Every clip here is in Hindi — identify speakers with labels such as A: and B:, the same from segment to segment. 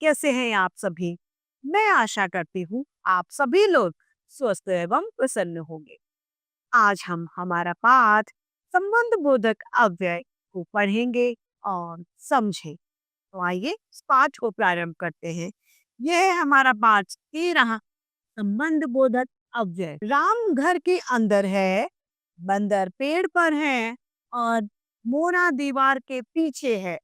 A: कैसे हैं आप सभी? मैं आशा करती हूँ आप सभी लोग स्वस्थ एवं प्रसन्न होंगे। आज हम हमारा पाठ संबंध बोधक अव्यय को पढ़ेंगे और समझें। तो आइए इस पाठ को प्रारंभ करते हैं। यह है हमारा पाठ 13 संबंध बोधक अव्यय। राम घर के अंदर है, बंदर पेड़ पर है और मोरा दीवार के पीछे है।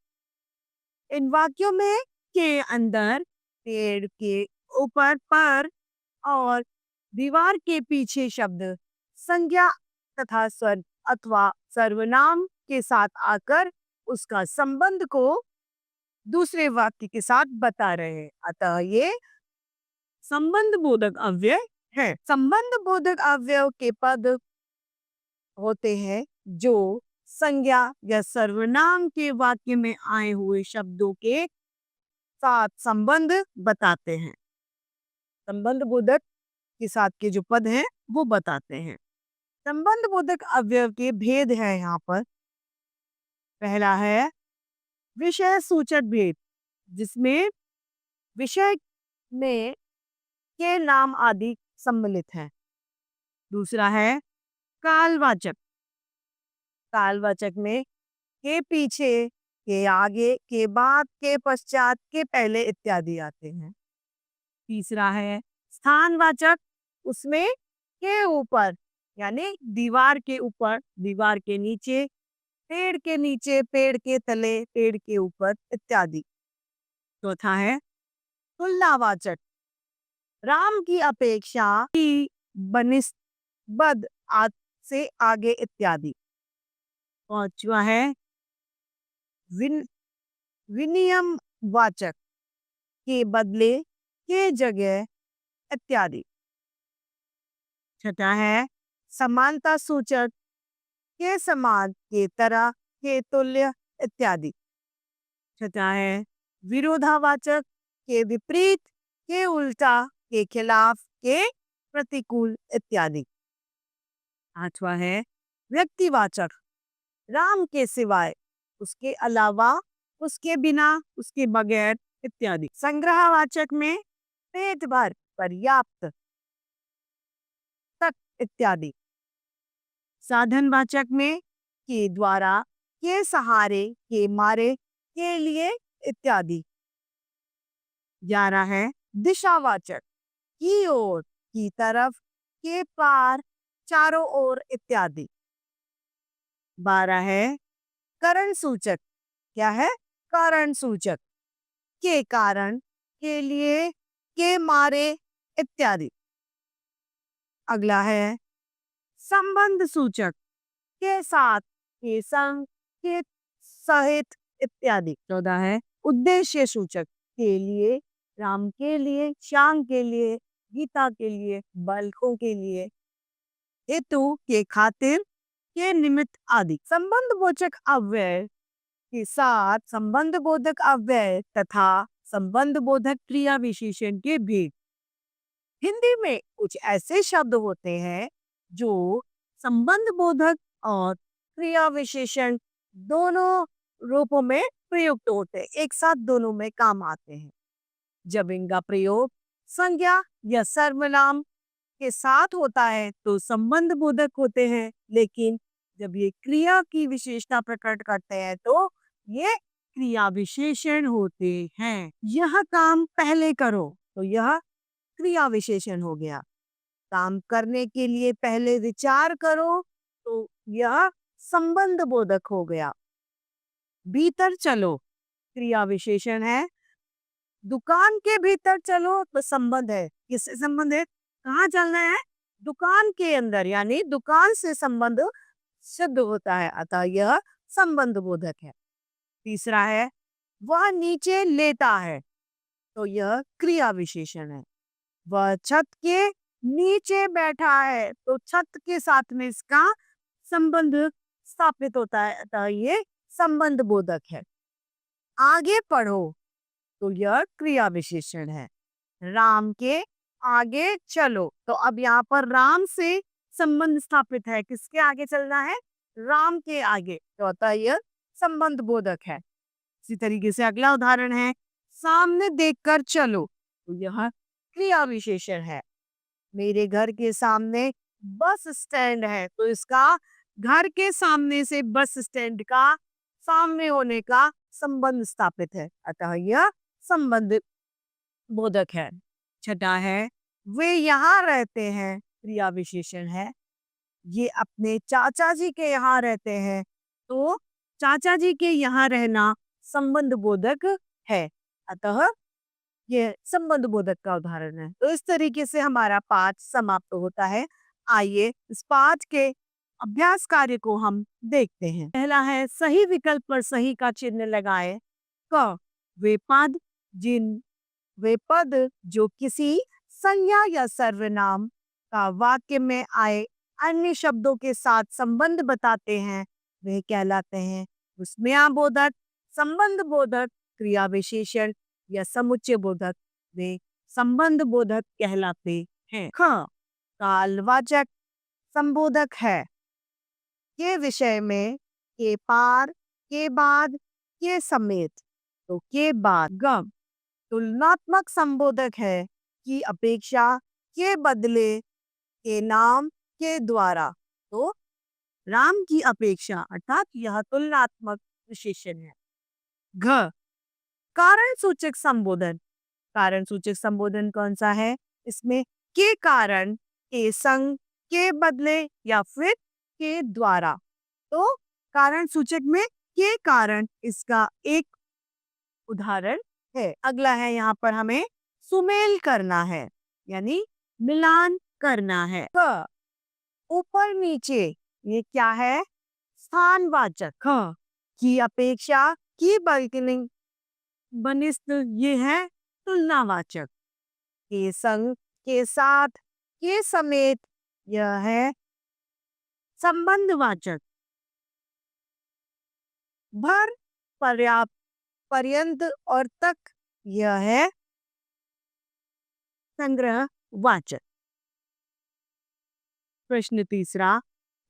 A: इन वाक्यों में के अंदर पेड़ के ऊपर पर और दीवार के पीछे शब्द संज्ञा तथा स्वर अथवा सर्वनाम के साथ आकर उसका संबंध को दूसरे वाक्य के साथ बता रहे हैं। अतः ये संबंध बोधक अव्यय है। संबंध बोधक अव्यय के पद होते हैं जो संज्ञा या सर्वनाम के वाक्य में आए हुए शब्दों के साथ संबंध बताते हैं। संबंध बोधक के साथ के जो पद हैं वो बताते हैं। संबंध बोधक अवयव के भेद है यहाँ पर। पहला है विषय सूचक भेद, जिसमें विषय में के नाम आदि सम्मिलित हैं। दूसरा है कालवाचक। कालवाचक में के पीछे, के आगे, के बाद, के पश्चात, के पहले इत्यादि आते हैं। तीसरा है स्थानवाचक। उसमें के ऊपर यानी दीवार के ऊपर, दीवार के नीचे, पेड़ के नीचे, पेड़ के तले, पेड़ के ऊपर इत्यादि। चौथा है तुलनावाचक। राम की अपेक्षा की बनिस्बत आद से आगे इत्यादि। पांचवा है विनियम वाचक। के बदले, के जगह इत्यादि। छठा है समानता सूचक। के समान, के तरह, के तुल्य इत्यादि। छठा है विरोधावाचक। के विपरीत, के उल्टा, के खिलाफ, के प्रतिकूल इत्यादि। आठवां है व्यक्तिवाचक। राम के सिवाय, उसके अलावा, उसके बिना, उसके बगैर इत्यादि। संग्रहवाचक में पेट भर, पर्याप्त, तक इत्यादि। साधनवाचक में के द्वारा, के सहारे, के मारे, के लिए इत्यादि। 11 है दिशावाचक। की ओर, की तरफ, के पार, चारों ओर इत्यादि। 12 है कारण सूचक। क्या है? कारण सूचक। के कारण, के लिए, के मारे इत्यादि। अगला है संबंध सूचक। के साथ, के संग, के सहित इत्यादि। 14 है उद्देश्य सूचक। के लिए, राम के लिए, श्याम के लिए, गीता के लिए, बालकों के लिए, हेतु, के खातिर, के निमित्त आदि। संबंध बोधक अव्यय के साथ संबंध बोधक अव्यय तथा संबंध बोधक क्रिया विशेषण के भेद। हिंदी में कुछ ऐसे शब्द होते हैं जो संबंध बोधक और क्रिया विशेषण दोनों रूपों में प्रयुक्त होते हैं, एक साथ दोनों में काम आते हैं। जब इनका प्रयोग संज्ञा या सर्वनाम के साथ होता है तो संबंध बोधक होते हैं, लेकिन जब ये क्रिया की विशेषता प्रकट करते हैं तो ये क्रिया विशेषण होते हैं। यह काम पहले करो तो यह क्रिया विशेषण हो गया। काम करने के लिए पहले विचार करो तो यह संबंध बोधक हो गया। भीतर चलो क्रिया विशेषण है। दुकान के भीतर चलो तो संबंध है। किससे संबंध है? कहाँ चलना है? दुकान के अंदर, यानी दुकान से संबंध सिद्ध होता है, अतः यह संबंध बोधक है। तीसरा है वह नीचे लेटा है, तो यह क्रिया विशेषण है। वह छत के नीचे बैठा है तो छत के साथ में इसका संबंध स्थापित होता है, अतः ये संबंध बोधक है। आगे पढ़ो तो यह क्रिया विशेषण है। राम के आगे चलो, तो अब यहाँ पर राम से संबंध स्थापित है। किसके आगे चलना है? राम के आगे, तो अतः यह संबंध बोधक है। इसी तरीके से अगला उदाहरण है सामने देखकर चलो, तो यह क्रिया विशेषण है। मेरे घर के सामने बस स्टैंड है, तो इसका घर के सामने से बस स्टैंड का सामने होने का संबंध स्थापित है, अतः यह संबंध बोधक है। छठा है, वे यहाँ रहते हैं, क्रिया विशेषण है। ये अपने चाचा जी के यहाँ रहते हैं, तो चाचा जी के यहाँ रहना संबंध बोधक है, अतः ये संबंध बोधक का उदाहरण है। तो इस तरीके से हमारा पाठ समाप्त होता है। आइए इस पाठ के अभ्यास कार्य को हम देखते हैं। पहला है, सही विकल्प पर सही का चिन्ह लगाएं। क, वे पद जो किसी संज्ञा या सर्वनाम का वाक्य में आए अन्य शब्दों के साथ संबंध बताते हैं, वे कहलाते हैं विस्मयाबोधक, संबंध बोधक, क्रिया विशेषण या समुच्चय बोधक। वे संबंध बोधक कहलाते हैं। ख, कालवाचक संबोधक है। के विषय में, के पार, के बाद, के समेत, तो के बाद। ग, तुलनात्मक संबोधक है। की अपेक्षा, के बदले, के नाम, के द्वारा, तो राम की अपेक्षा, अर्थात यह तुलनात्मक विशेषण है। घ, कारण सूचक संबोधन। कारण सूचक संबोधन कौन सा है? इसमें के कारण, के संग, के बदले या फिर के द्वारा, तो कारण सूचक में के कारण इसका एक उदाहरण है। अगला है, यहाँ पर हमें सुमेल करना है, यानी मिलान करना है। क, ऊपर नीचे, ये क्या है? स्थानवाचक। ख, की अपेक्षा, की बल्कि बनिस्थ, ये है तुलनावाचक। के संग, के साथ, के समेत, यह है संबंधवाचक। भर, पर्याप्त, पर्यंत और तक, यह है संग्रहवाचक। प्रश्न तीसरा,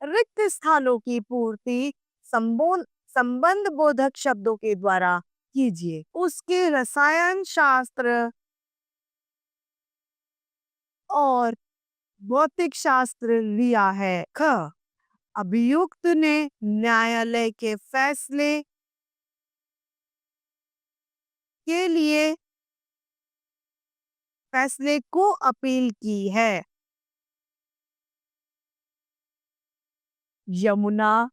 A: रिक्त स्थानों की पूर्ति संबंध बोधक शब्दों के द्वारा कीजिए। उसके रसायन शास्त्र और भौतिक शास्त्र लिया है। ख, अभियुक्त ने न्यायालय के फैसले के लिए फैसले को अपील की है। यमुना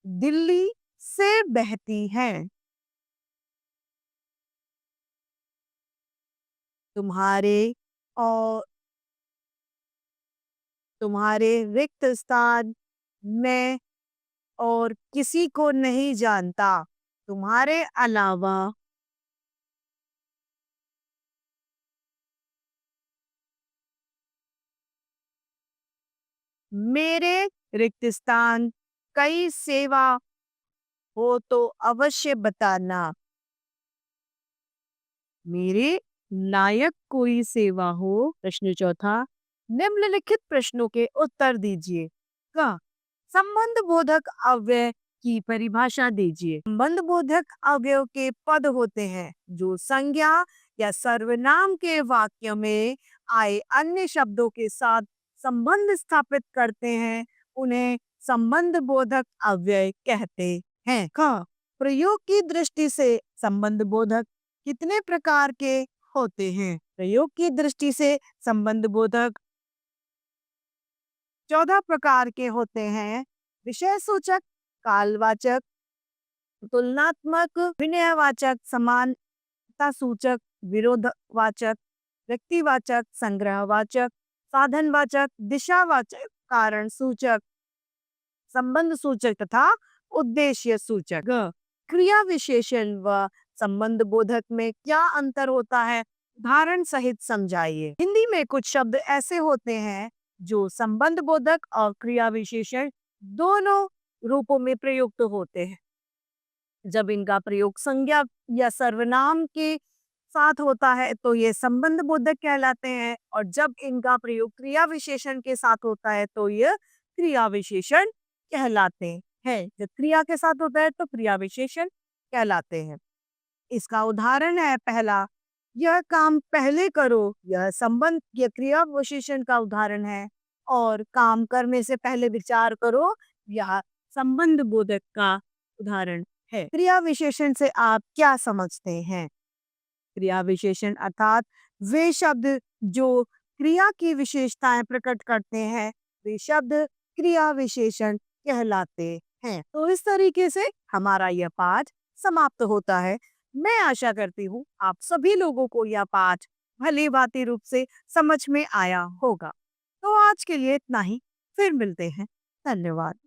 A: दिल्ली से बहती है। तुम्हारे और तुम्हारे रिक्त स्थान में और किसी को नहीं जानता, तुम्हारे अलावा मेरे रिक्त स्थान कई सेवा हो तो अवश्य बताना। मेरे लायक कोई सेवा हो। प्रश्न चौथा, निम्नलिखित प्रश्नों के उत्तर दीजिए। क, संबंध बोधक अव्यय की परिभाषा दीजिए। संबंध बोधक अव्यय के पद होते हैं जो संज्ञा या सर्वनाम के वाक्य में आए अन्य शब्दों के साथ संबंध स्थापित करते हैं, उन्हें संबंध बोधक अव्यय कहते हैं। ख, प्रयोग की दृष्टि से संबंध बोधक कितने प्रकार के होते हैं? प्रयोग की दृष्टि से संबंध बोधक 14 प्रकार के होते हैं। विषय सूचक, कालवाचक, तुलनात्मक, विनयवाचक, समानता सूचक, विरोधवाचक, व्यक्तिवाचक, संग्रहवाचक, साधनवाचक, दिशावाचक, कारण सूचक, संबंध सूचक तथा उद्देश्य सूचक। क्रिया विशेषण व संबंध बोधक में क्या अंतर होता है? उदाहरण सहित समझाइए। हिंदी में कुछ शब्द ऐसे होते हैं जो संबंध बोधक और क्रिया विशेषण दोनों रूपों में प्रयुक्त होते हैं। जब इनका प्रयोग संज्ञा या सर्वनाम के साथ होता है तो ये संबंध बोधक कहलाते हैं, और जब इनका प्रयोग क्रिया विशेषण के साथ होता है तो ये क्रिया विशेषण कहलाते हैं। जब क्रिया के साथ होता है तो क्रिया विशेषण कहलाते हैं। इसका उदाहरण है, पहला, यह काम पहले करो, यह संबंध या क्रिया विशेषण का उदाहरण है। और काम करने से पहले विचार करो, यह संबंध बोधक का उदाहरण है। क्रिया विशेषण से आप क्या समझते हैं? क्रिया विशेषण अर्थात वे शब्द जो क्रिया की विशेषताएं प्रकट करते हैं, वे शब्द क्रिया विशेषण कहलाते हैं। तो इस तरीके से हमारा यह पाठ समाप्त होता है। मैं आशा करती हूँ आप सभी लोगों को यह पाठ भली भांति रूप से समझ में आया होगा। तो आज के लिए इतना ही, फिर मिलते हैं। धन्यवाद।